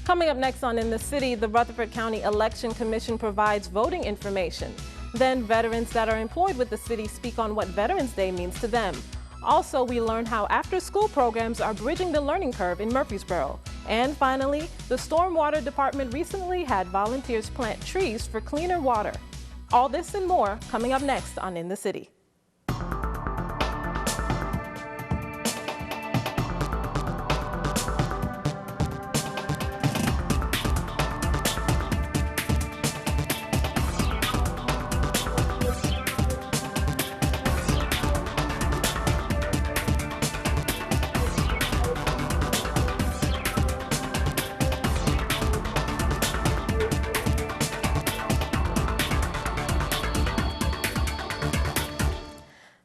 Coming up next on In the City, the Rutherford County Election Commission provides voting information. Then veterans that are employed with the city speak on what Veterans Day means to them. Also, we learn how after-school programs are bridging the learning curve in Murfreesboro. And finally, the Stormwater Department recently had volunteers plant trees for cleaner water. All this and more coming up next on In the City.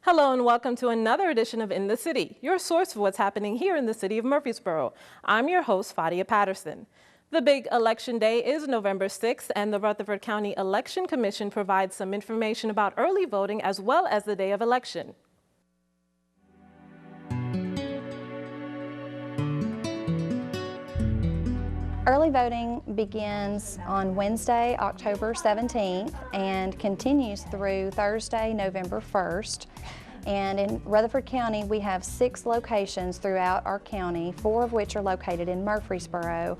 Hello and welcome to another edition of In the City, your source for what's happening here in the city of Murfreesboro. I'm your host, Fadia Patterson. The big election day is November 6th, and the Rutherford County Election Commission provides some information about early voting as well as the day of election. Early voting begins on Wednesday, October 17th and continues through Thursday, November 1st. And in Rutherford County, we have 6 locations throughout our county, 4 of which are located in Murfreesboro.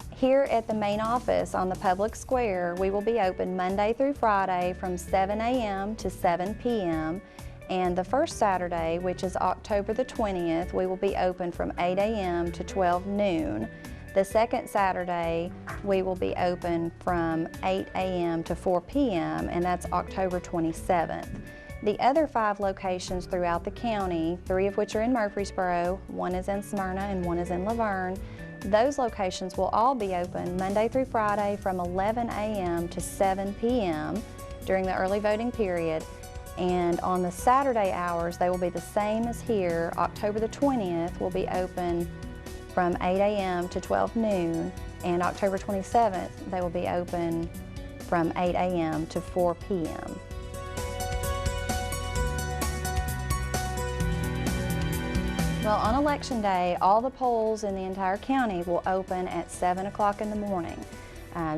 Here at the main office on the public square, we will be open Monday through Friday from 7 a.m. to 7 p.m. And the first Saturday, which is October the 20th, we will be open from 8 a.m. to 12 noon. The second Saturday, we will be open from 8 a.m. to 4 p.m., and that's October 27th. The other 5 locations throughout the county, 3 of which are in Murfreesboro, 1 is in Smyrna and 1 is in Laverne, those locations will all be open Monday through Friday from 11 a.m. to 7 p.m. during the early voting period. And on the Saturday hours, they will be the same as here. October the 20th will be open from 8 a.m. to 12 noon, and October 27th, they will be open from 8 a.m. to 4 p.m. Well, on Election Day, all the polls in the entire county will open at 7 o'clock in the morning.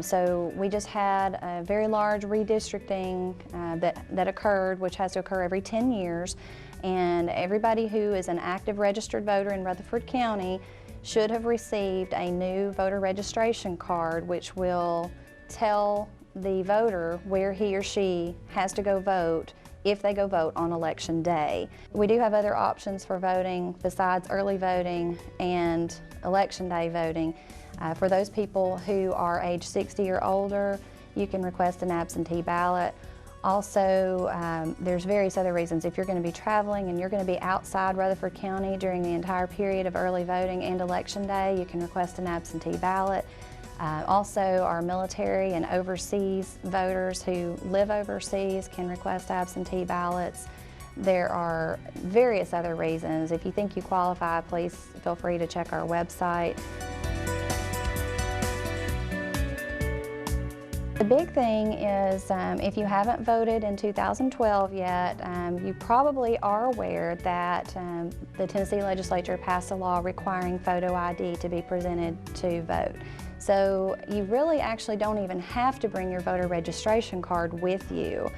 So we just had a very large redistricting that occurred, which has to occur every 10 years. And everybody who is an active registered voter in Rutherford County should have received a new voter registration card, which will tell the voter where he or she has to go vote if they go vote on Election Day. We do have other options for voting besides early voting and Election Day voting. For those people who are age 60 or older, you can request an absentee ballot. Also, there's various other reasons. If you're going to be traveling and you're going to be outside Rutherford County during the entire period of early voting and Election Day, you can request an absentee ballot. Also, our military and overseas voters who live overseas can request absentee ballots. There are various other reasons. If you think you qualify, please feel free to check our website. The big thing is if you haven't voted in 2012 yet, you probably are aware that the Tennessee legislature passed a law requiring photo ID to be presented to vote. So you really actually don't even have to bring your voter registration card with you.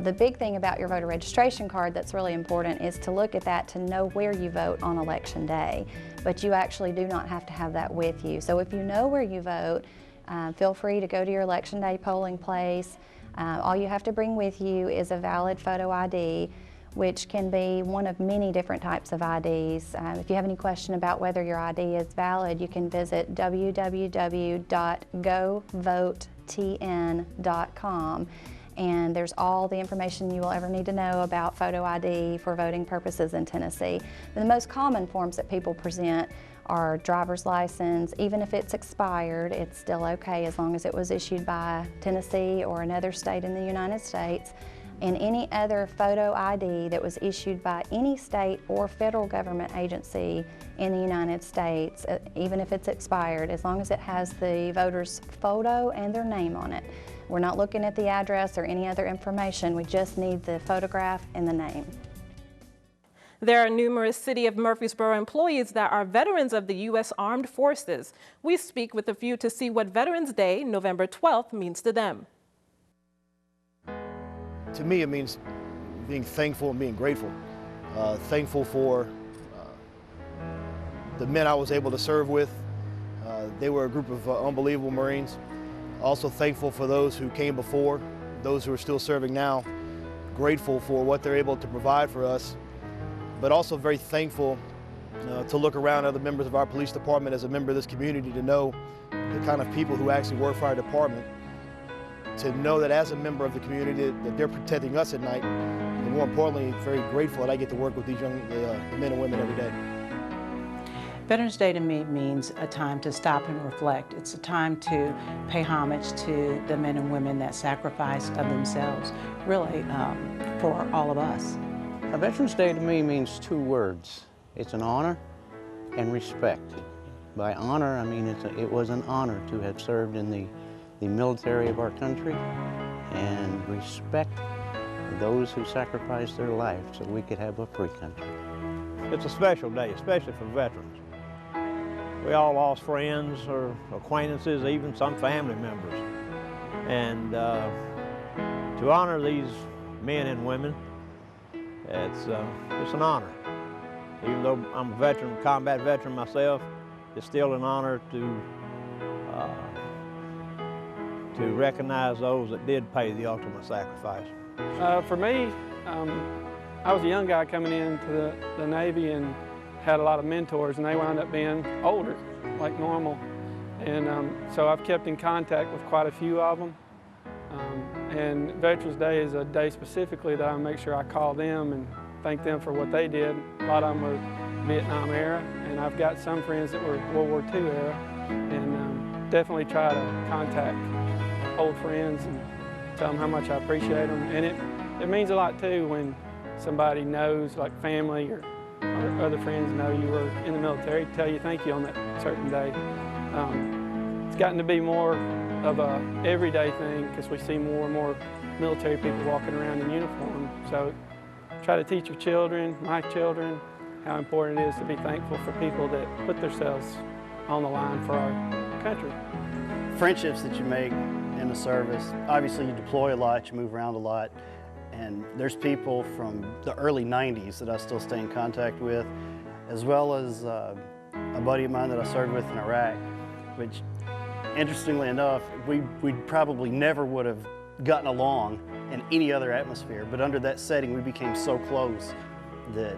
The big thing about your voter registration card that's really important is to look at that to know where you vote on Election Day. But you actually do not have to have that with you. So if you know where you vote, feel free to go to your Election Day polling place. All you have to bring with you is a valid photo ID, which can be one of many different types of IDs. If you have any question about whether your ID is valid, you can visit www.govotetn.com, and there's all the information you will ever need to know about photo ID for voting purposes in Tennessee. The most common forms that people present are driver's license. Even if it's expired, it's still okay as long as it was issued by Tennessee or another state in the United States. And any other photo ID that was issued by any state or federal government agency in the United States, even if it's expired, as long as it has the voter's photo and their name on it. We're not looking at the address or any other information, we just need the photograph and the name. There are numerous City of Murfreesboro employees that are veterans of the U.S. Armed Forces. We speak with a few to see what Veterans Day, November 12th, means to them. To me, it means being thankful and being grateful. Thankful for the men I was able to serve with. They were a group of unbelievable Marines. Also thankful for those who came before, those who are still serving now. Grateful for what they're able to provide for us, but also very thankful to look around other members of our police department as a member of this community to know the kind of people who actually work for our department, to know that as a member of the community that they're protecting us at night, and more importantly, very grateful that I get to work with these young men and women every day. Veterans Day to me means a time to stop and reflect. It's a time to pay homage to the men and women that sacrificed of themselves, really, for all of us. Veterans Day to me means two words. It's an honor and respect. By honor, I mean it was an honor to have served in the military of our country, and respect those who sacrificed their lives so we could have a free country. It's a special day, especially for veterans. We all lost friends or acquaintances, even some family members. And to honor these men and women, it's an honor. Even though I'm a veteran, combat veteran myself, it's still an honor to recognize those that did pay the ultimate sacrifice. For me, I was a young guy coming into the Navy and had a lot of mentors, and they wound up being older, like normal. And so I've kept in contact with quite a few of them. And Veterans Day is a day specifically that I make sure I call them and thank them for what they did. A lot of them were Vietnam era, and I've got some friends that were World War II era, and definitely try to contact old friends and tell them how much I appreciate them. And it means a lot too when somebody knows, like family or other friends know you were in the military, tell you thank you on that certain day. It's gotten to be more of a everyday thing because we see more and more military people walking around in uniform. So try to teach your children, my children, how important it is to be thankful for people that put themselves on the line for our country. Friendships that you make in the service, obviously you deploy a lot, you move around a lot, and there's people from the early 90s that I still stay in contact with, as well as a buddy of mine that I served with in Iraq, which interestingly enough, we probably never would have gotten along in any other atmosphere, but under that setting we became so close that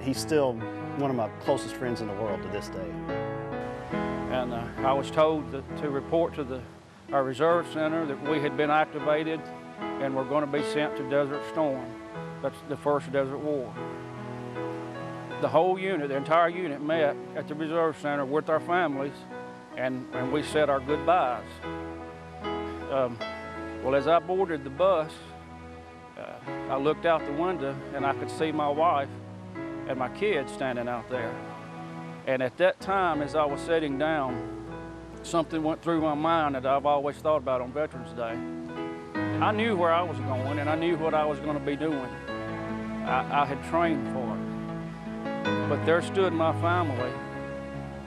he's still one of my closest friends in the world to this day. And I was told to report to our reserve center that we had been activated and we're going to be sent to Desert Storm. That's the first Desert War. The whole unit, the entire unit met at the reserve center with our families, and we said our goodbyes. Well, as I boarded the bus, I looked out the window and I could see my wife and my kids standing out there. And at that time, as I was sitting down, something went through my mind that I've always thought about on Veterans Day. I knew where I was going and I knew what I was going to be doing. I had trained for it. But there stood my family.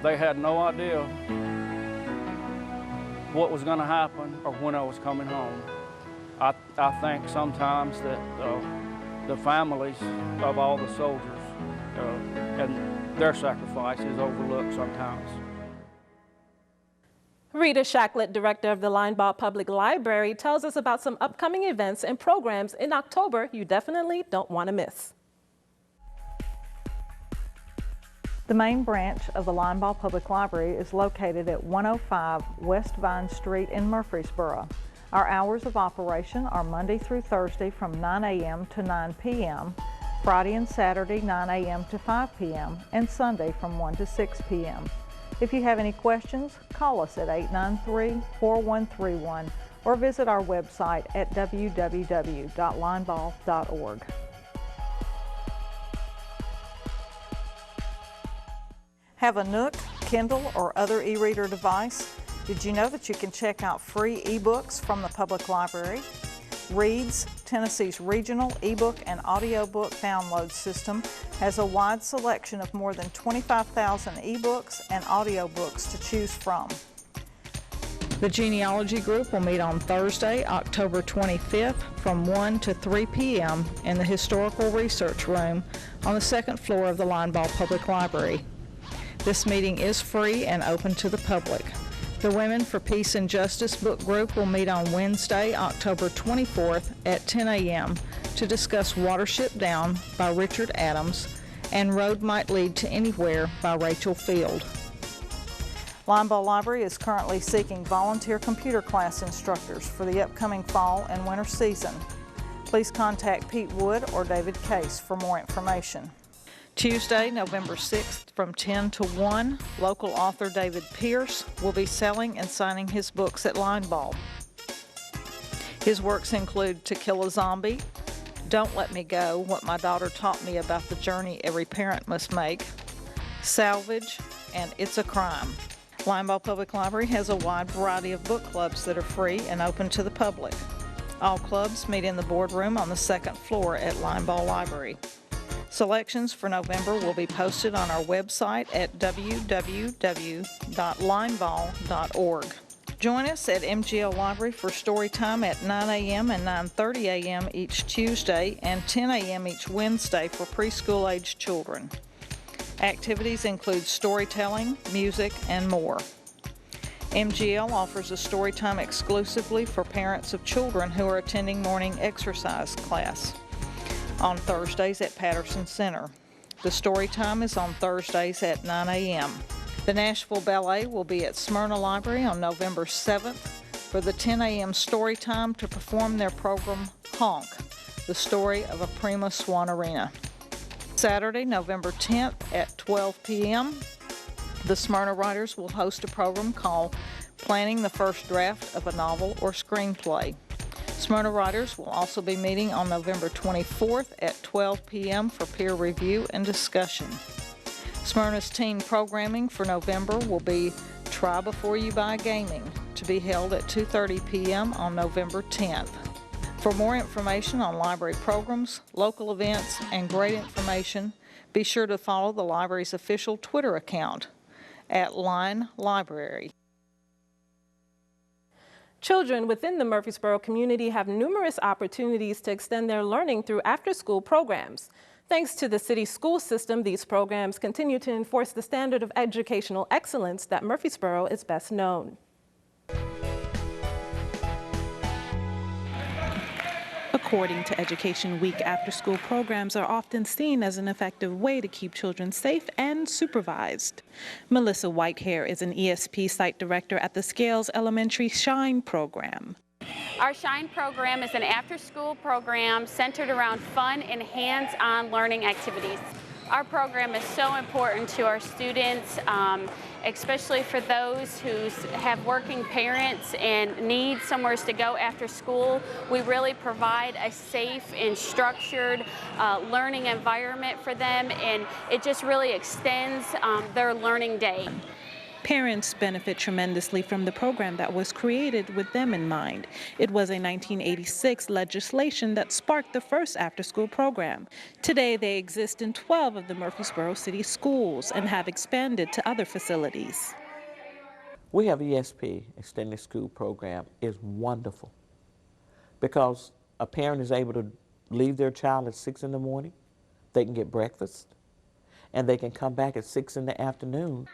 They had no idea what was going to happen or when I was coming home. I think sometimes that the families of all the soldiers and their sacrifice is overlooked sometimes. Rita Shacklett, director of the Linebaugh Public Library, tells us about some upcoming events and programs in October you definitely don't want to miss. The main branch of the Linebaugh Public Library is located at 105 West Vine Street in Murfreesboro. Our hours of operation are Monday through Thursday from 9 a.m. to 9 p.m., Friday and Saturday 9 a.m. to 5 p.m., and Sunday from 1 to 6 p.m. If you have any questions, call us at 893-4131 or visit our website at www.linebaugh.org. Have a Nook, Kindle, or other e-reader device? Did you know that you can check out free e-books from the public library? Reads, Tennessee's regional ebook and audiobook download system, has a wide selection of more than 25,000 ebooks and audiobooks to choose from. The genealogy group will meet on Thursday, October 25th from 1 to 3 p.m. in the Historical Research Room on the second floor of the Linebaugh Public Library. This meeting is free and open to the public. The Women for Peace and Justice book group will meet on Wednesday, October 24th at 10 a.m. to discuss Watership Down by Richard Adams and Road Might Lead to Anywhere by Rachel Field. Linebaugh Library is currently seeking volunteer computer class instructors for the upcoming fall and winter season. Please contact Pete Wood or David Case for more information. Tuesday, November 6th from 10 to 1, local author David Pierce will be selling and signing his books at Linebaugh. His works include To Kill a Zombie, Don't Let Me Go, What My Daughter Taught Me About the Journey Every Parent Must Make, Salvage, and It's a Crime. Linebaugh Public Library has a wide variety of book clubs that are free and open to the public. All clubs meet in the boardroom on the second floor at Linebaugh Library. Selections for November will be posted on our website at www.linebaugh.org. Join us at MGL Library for story time at 9 a.m. and 9:30 a.m. each Tuesday and 10 a.m. each Wednesday for preschool-aged children. Activities include storytelling, music, and more. MGL offers a story time exclusively for parents of children who are attending morning exercise class on Thursdays at Patterson Center. The story time is on Thursdays at 9 a.m. The Nashville Ballet will be at Smyrna Library on November 7th for the 10 a.m. story time to perform their program Honk, the story of a prima swannerina. Saturday, November 10th at 12 p.m., the Smyrna Writers will host a program called Planning the First Draft of a Novel or Screenplay. Smyrna Writers will also be meeting on November 24th at 12 p.m. for peer review and discussion. Smyrna's teen programming for November will be Try Before You Buy Gaming, to be held at 2:30 p.m. on November 10th. For more information on library programs, local events, and great information, be sure to follow the library's official Twitter account at Line Library. Children within the Murfreesboro community have numerous opportunities to extend their learning through after-school programs. Thanks to the city school system, these programs continue to enforce the standard of educational excellence that Murfreesboro is best known. According to Education Week, after-school programs are often seen as an effective way to keep children safe and supervised. Melissa Whitehair is an ESP site director at the Scales Elementary Shine program. Our Shine program is an after-school program centered around fun and hands-on learning activities. Our program is so important to our students, especially for those who have working parents and need somewhere to go after school. We really provide a safe and structured learning environment for them, and it just really extends their learning day. Parents benefit tremendously from the program that was created with them in mind. It was a 1986 legislation that sparked the first after-school program. Today, they exist in 12 of the Murfreesboro City schools and have expanded to other facilities. We have ESP, Extended School Program, is wonderful because a parent is able to leave their child at 6 in the morning, they can get breakfast, and they can come back at 6 in the afternoon.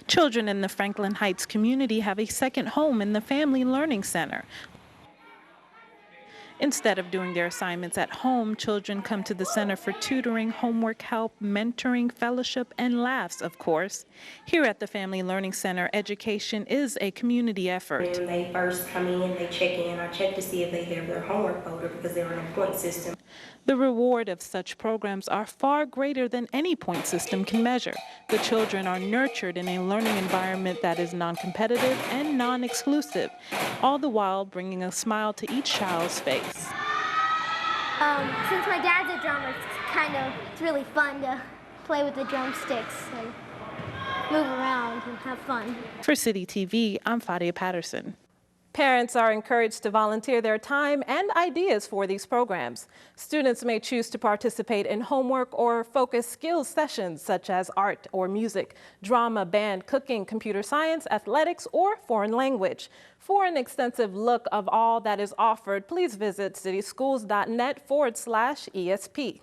Children in the Franklin Heights community have a second home in the Family Learning Center. Instead of doing their assignments at home, children come to the center for tutoring, homework help, mentoring, fellowship, and laughs, of course. Here at the Family Learning Center, education is a community effort. When they first come in, they check in. I check to see if they have their homework folder because they're in a point system. The reward of such programs are far greater than any point system can measure. The children are nurtured in a learning environment that is non-competitive and non-exclusive, all the while bringing a smile to each child's face. Since my dad's a drummer, it's really fun to play with the drumsticks and move around and have fun. For City TV, I'm Fadia Patterson. Parents are encouraged to volunteer their time and ideas for these programs. Students may choose to participate in homework or focus skills sessions such as art or music, drama, band, cooking, computer science, athletics, or foreign language. For an extensive look of all that is offered, please visit cityschools.net/ESP.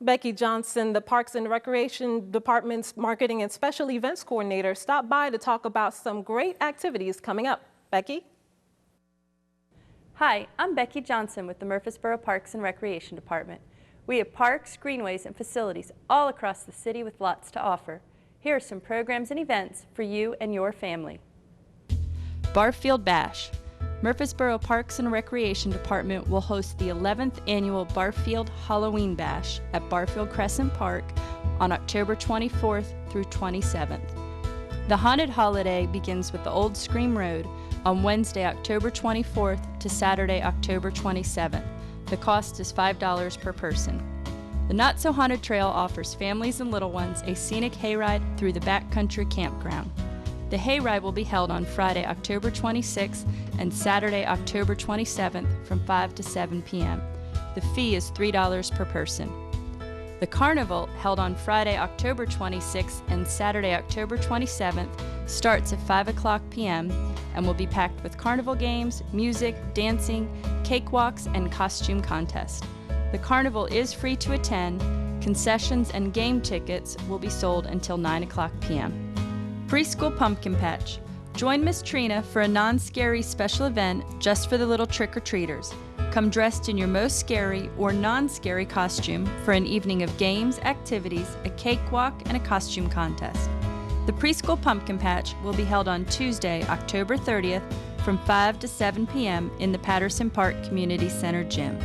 Becky Johnson, the Parks and Recreation Department's Marketing and Special Events Coordinator, stopped by to talk about some great activities coming up. Becky? Hi, I'm Becky Johnson with the Murfreesboro Parks and Recreation Department. We have parks, greenways, and facilities all across the city with lots to offer. Here are some programs and events for you and your family. Barfield Bash. Murfreesboro Parks and Recreation Department will host the 11th annual Barfield Halloween Bash at Barfield Crescent Park on October 24th through 27th. The haunted holiday begins with the Old Scream Road on Wednesday, October 24th to Saturday, October 27th. The cost is $5 per person. The Not So Haunted Trail offers families and little ones a scenic hayride through the backcountry campground. The hayride will be held on Friday, October 26th and Saturday, October 27th from 5 to 7 p.m. The fee is $3 per person. The carnival, held on Friday, October 26th and Saturday, October 27th, starts at 5 o'clock p.m. and will be packed with carnival games, music, dancing, cakewalks, and costume contests. The carnival is free to attend. Concessions and game tickets will be sold until 9 o'clock p.m. Preschool Pumpkin Patch. Join Miss Trina for a non-scary special event just for the little trick-or-treaters. Come dressed in your most scary or non-scary costume for an evening of games, activities, a cakewalk, and a costume contest. The Preschool Pumpkin Patch will be held on Tuesday, October 30th from 5 to 7 p.m. in the Patterson Park Community Center gym.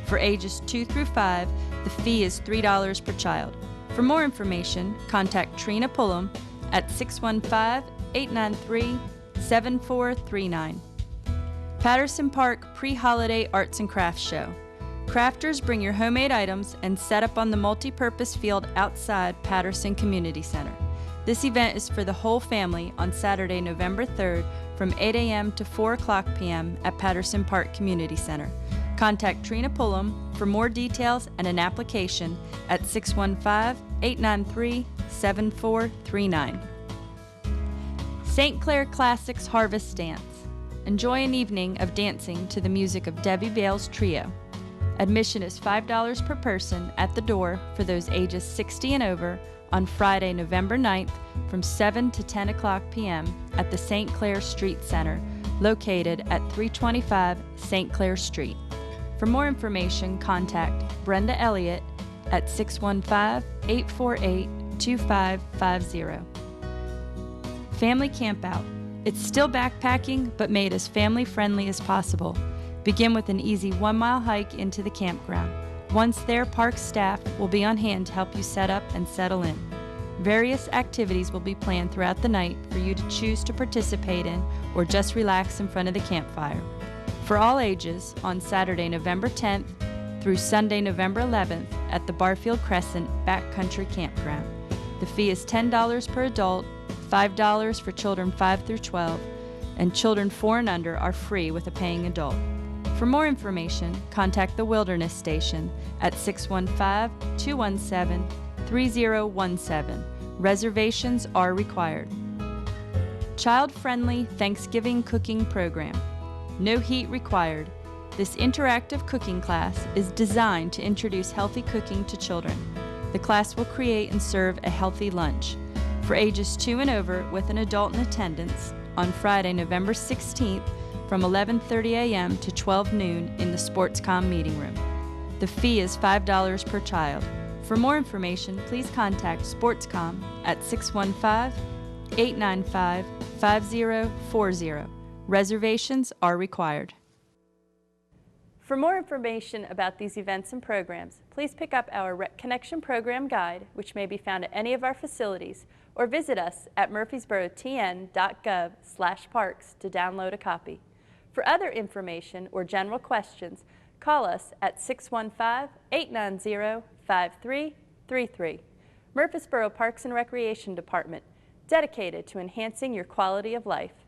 For ages 2 through 5, the fee is $3 per child. For more information, contact Trina Pullum at 615-893-7439. Patterson Park Pre-Holiday Arts and Crafts Show. Crafters bring your homemade items and set up on the multi-purpose field outside Patterson Community Center. This event is for the whole family on Saturday, November 3rd from 8 a.m. to 4 o'clock p.m. at Patterson Park Community Center. Contact Trina Pullum for more details and an application at 615-893-7439. St. Clair Classics Harvest Dance. Enjoy an evening of dancing to the music of Debbie Bale's Trio. Admission is $5 per person at the door for those ages 60 and over on Friday, November 9th from 7 to 10 o'clock p.m. at the St. Clair Street Center, located at 325 St. Clair Street. For more information, contact Brenda Elliott at 615-848-2550. Family Campout. It's still backpacking, but made as family-friendly as possible. Begin with an easy 1-mile hike into the campground. Once there, park staff will be on hand to help you set up and settle in. Various activities will be planned throughout the night for you to choose to participate in or just relax in front of the campfire. For all ages, on Saturday, November 10th through Sunday, November 11th at the Barfield Crescent Backcountry Campground. The fee is $10 per adult, $5 for children 5 through 12, and children 4 and under are free with a paying adult. For more information, contact the Wilderness Station at 615-217-3017. Reservations are required. Child-friendly Thanksgiving cooking program. No heat required. This interactive cooking class is designed to introduce healthy cooking to children. The class will create and serve a healthy lunch. For ages 2 and over with an adult in attendance on Friday, November 16th from 11:30 a.m. to 12 noon in the SportsCom meeting room. The fee is $5 per child. For more information, please contact SportsCom at 615-895-5040. Reservations are required. For more information about these events and programs, please pick up our Rec Connection Program Guide, which may be found at any of our facilities, or visit us at murfreesborotn.gov/parks to download a copy. For other information or general questions, call us at 615-890-5333. Murfreesboro Parks and Recreation Department, dedicated to enhancing your quality of life.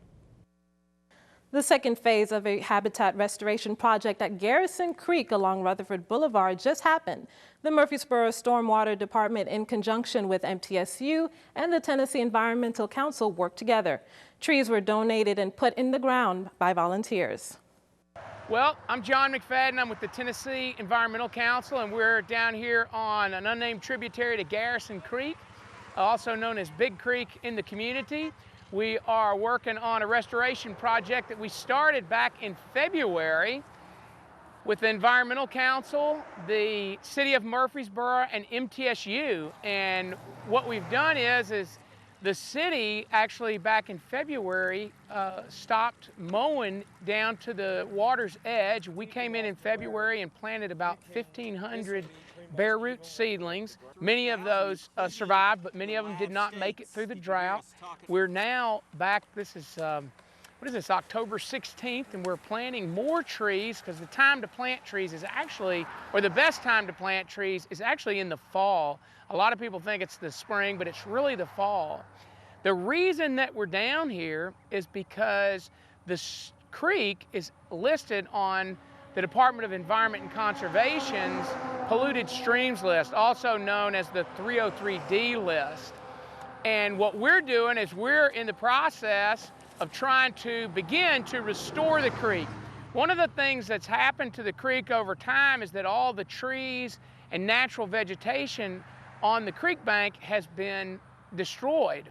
The second phase of a habitat restoration project at Garrison Creek along Rutherford Boulevard just happened. The Murfreesboro Stormwater Department, in conjunction with MTSU and the Tennessee Environmental Council, worked together. Trees were donated and put in the ground by volunteers. Well, I'm John McFadden. I'm with the Tennessee Environmental Council, and we're down here on an unnamed tributary to Garrison Creek, also known as Big Creek in the community. We are working on a restoration project that we started back in February with the Environmental Council, the City of Murfreesboro, and MTSU. And what we've done is the city actually back in February stopped mowing down to the water's edge. We came in February and planted about 1,500 bare root seedlings. Many of those survived, but many of them did not make it through the drought. We're now back, this is, what is this, October 16th, and we're planting more trees because the time to plant trees is actually, or the best time to plant trees is actually in the fall. A lot of people think it's the spring, but it's really the fall. The reason that we're down here is because this creek is listed on the Department of Environment and Conservation's polluted streams list, also known as the 303D list. And what we're doing is we're in the process of trying to begin to restore the creek. One of the things that's happened to the creek over time is that all the trees and natural vegetation on the creek bank has been destroyed.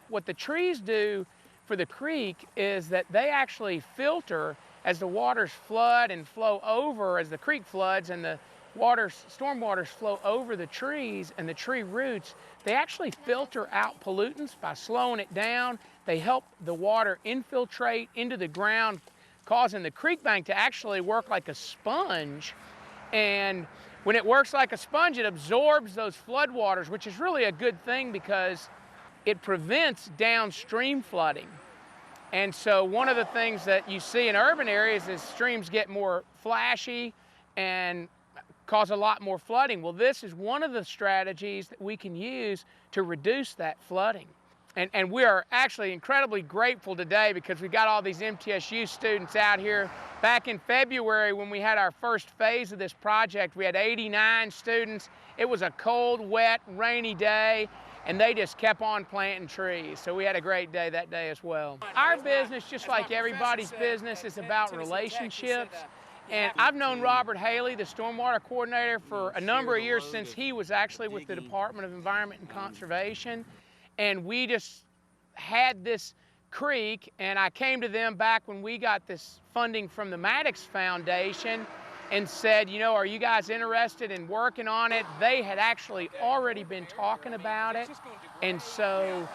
What the trees do for the creek is that they actually filter as the waters flood and flow over, as the creek floods and the storm waters flow over the trees and the tree roots. They actually filter out pollutants by slowing it down. They help the water infiltrate into the ground, causing the creek bank to actually work like a sponge. And when it works like a sponge, it absorbs those floodwaters, which is really a good thing because it prevents downstream flooding. And so one of the things that you see in urban areas is streams get more flashy and cause a lot more flooding. Well, this is one of the strategies that we can use to reduce that flooding. And we are actually incredibly grateful today because we got all these MTSU students out here. Back in February when we had our first phase of this project, we had 89 students. It was a cold, wet, rainy day, and they just kept on planting trees. So we had a great day that day as well. Our business, just like everybody's business, is about relationships. And I've known Robert Haley, the stormwater coordinator, for a number of years since he was actually with the Department of Environment and Conservation. And we just had this creek, and I came to them back when we got this funding from the Maddox Foundation and said, you know, are you guys interested in working on it? They had actually already been talking about it. And so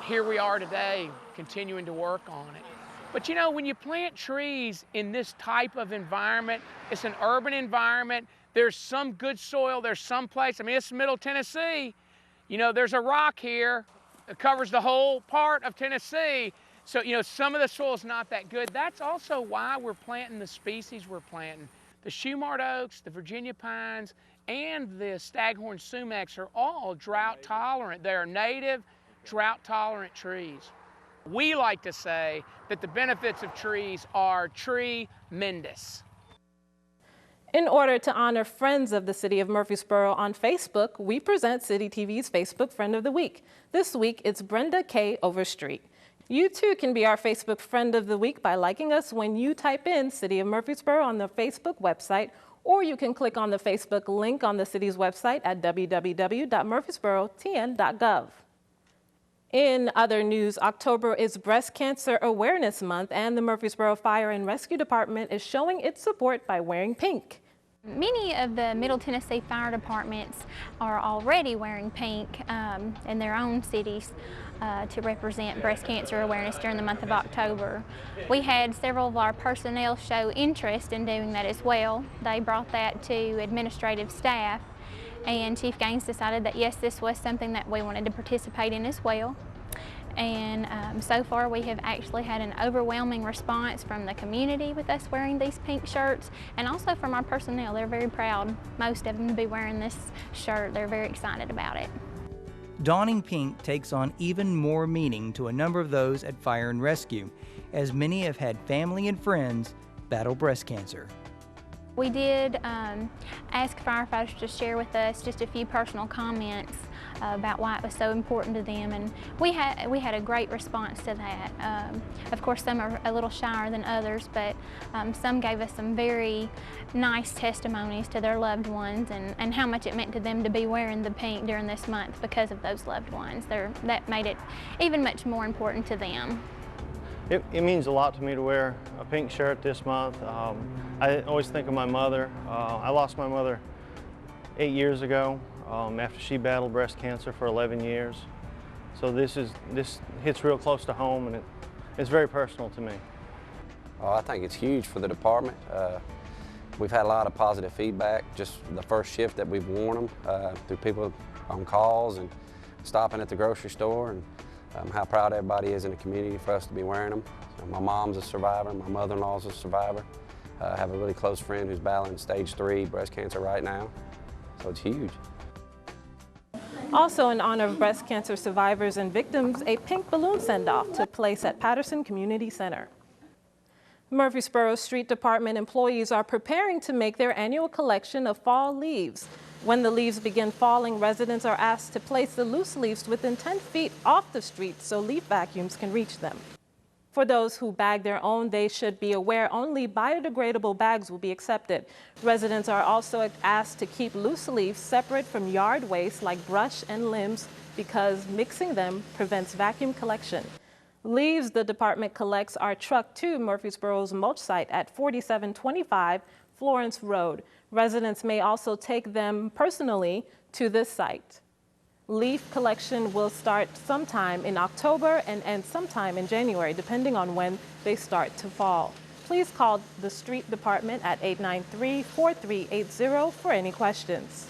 here we are today, continuing to work on it. But you know, when you plant trees in this type of environment, it's an urban environment, there's some good soil, there's some place, I mean, it's Middle Tennessee. You know, there's a rock here that covers the whole part of Tennessee. So, you know, some of the soil's not that good. That's also why we're planting the species we're planting. The Shumard oaks, the Virginia pines, and the staghorn sumacs are all drought tolerant. They are native, drought tolerant trees. We like to say that the benefits of trees are tremendous. In order to honor friends of the City of Murfreesboro on Facebook, we present City TV's Facebook Friend of the Week. This week, it's Brenda K. Overstreet. You too can be our Facebook Friend of the Week by liking us when you type in City of Murfreesboro on the Facebook website, or you can click on the Facebook link on the city's website at www.murfreesborotn.gov. In other news, October is Breast Cancer Awareness Month, and the Murfreesboro Fire and Rescue Department is showing its support by wearing pink. Many of the Middle Tennessee fire departments are already wearing pink in their own cities to represent breast cancer awareness during the month of October. We had several of our personnel show interest in doing that as well. They brought that to administrative staff, and Chief Gaines decided that yes, this was something that we wanted to participate in as well. And so far we have actually had an overwhelming response from the community with us wearing these pink shirts, and also from our personnel. They're very proud, most of them, to be wearing this shirt. They're very excited about it. Donning pink takes on even more meaning to a number of those at Fire and Rescue. as many have had family and friends battle breast cancer. We did ask firefighters to share with us just a few personal comments about why it was so important to them, and we had a great response to that. Of course, some are a little shyer than others, but some gave us some very nice testimonies to their loved ones and how much it meant to them to be wearing the pink during this month because of those loved ones. That made it even much more important to them. It means a lot to me to wear a pink shirt this month. I always think of my mother. I lost my mother 8 years ago after she battled breast cancer for 11 years. So this hits real close to home, and it's very personal to me. I think it's huge for the department. We've had a lot of positive feedback, just the first shift that we've worn them, through people on calls and stopping at the grocery store, and how proud everybody is in the community for us to be wearing them. So my mom's a survivor, my mother-in-law's a survivor. I have a really close friend who's battling stage 3 breast cancer right now, so it's huge. Also in honor of breast cancer survivors and victims, a pink balloon send-off took place at Patterson Community Center. Murfreesboro Street Department employees are preparing to make their annual collection of fall leaves. When the leaves begin falling, residents are asked to place the loose leaves within 10 feet off the street so leaf vacuums can reach them. For those who bag their own, they should be aware only biodegradable bags will be accepted. Residents are also asked to keep loose leaves separate from yard waste like brush and limbs because mixing them prevents vacuum collection. Leaves the department collects are trucked to Murfreesboro's mulch site at 4725 Florence Road. Residents may also take them personally to this site. Leaf collection will start sometime in October and end sometime in January, depending on when they start to fall. Please call the street department at 893-4380 for any questions.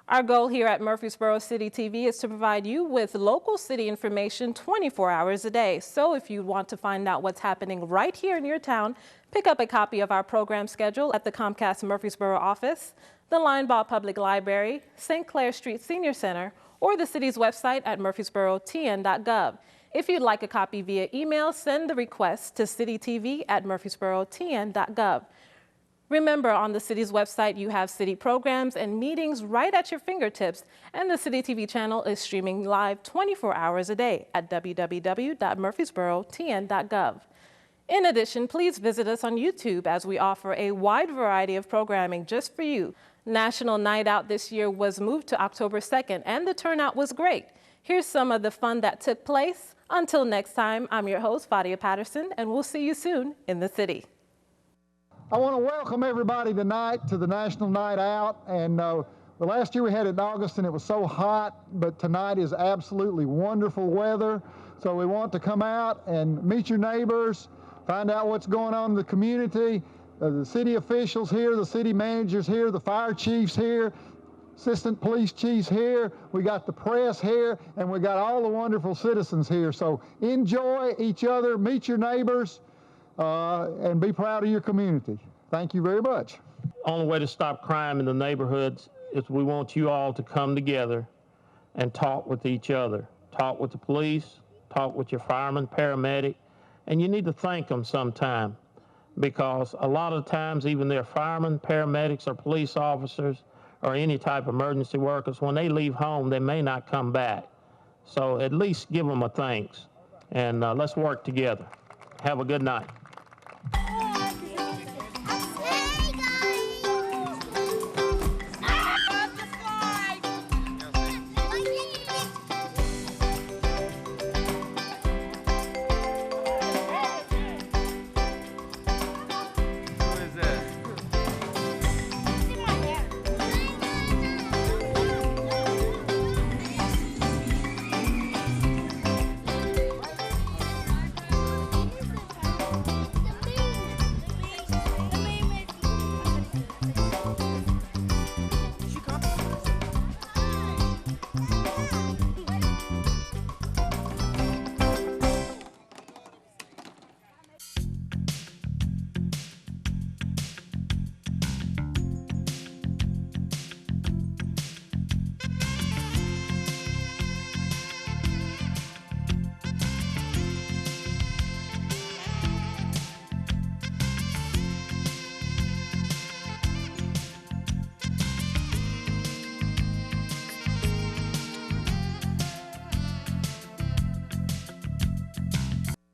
Our goal here at Murfreesboro City TV is to provide you with local city information 24 hours a day. So if you want to find out what's happening right here in your town, pick up a copy of our program schedule at the Comcast Murfreesboro office, the Linebaugh Public Library, St. Clair Street Senior Center, or the city's website at murfreesborotn.gov. If you'd like a copy via email, send the request to citytv@murfreesborotn.gov. Remember, on the city's website, you have city programs and meetings right at your fingertips, and the City TV channel is streaming live 24 hours a day at www.murfreesborotn.gov. In addition, please visit us on YouTube as we offer a wide variety of programming just for you. National Night Out this year was moved to October 2nd, and the turnout was great. Here's some of the fun that took place. Until next time, I'm your host, Fadia Patterson, and we'll see you soon in the city. I want to welcome everybody tonight to the National Night Out. And the last year we had it in August and it was so hot, but tonight is absolutely wonderful weather. So we want to come out and meet your neighbors, find out what's going on in the community. The city officials here, the city managers here, the fire chiefs here, assistant police chiefs here. We got the press here, and we got all the wonderful citizens here. So enjoy each other, meet your neighbors, and be proud of your community. Thank you very much. Only way to stop crime in the neighborhoods is we want you all to come together and talk with each other. Talk with the police, talk with your fireman, paramedic, and you need to thank them sometime, because a lot of times even their firemen, paramedics, or police officers, or any type of emergency workers, when they leave home, they may not come back. So at least give them a thanks, and let's work together. Have a good night.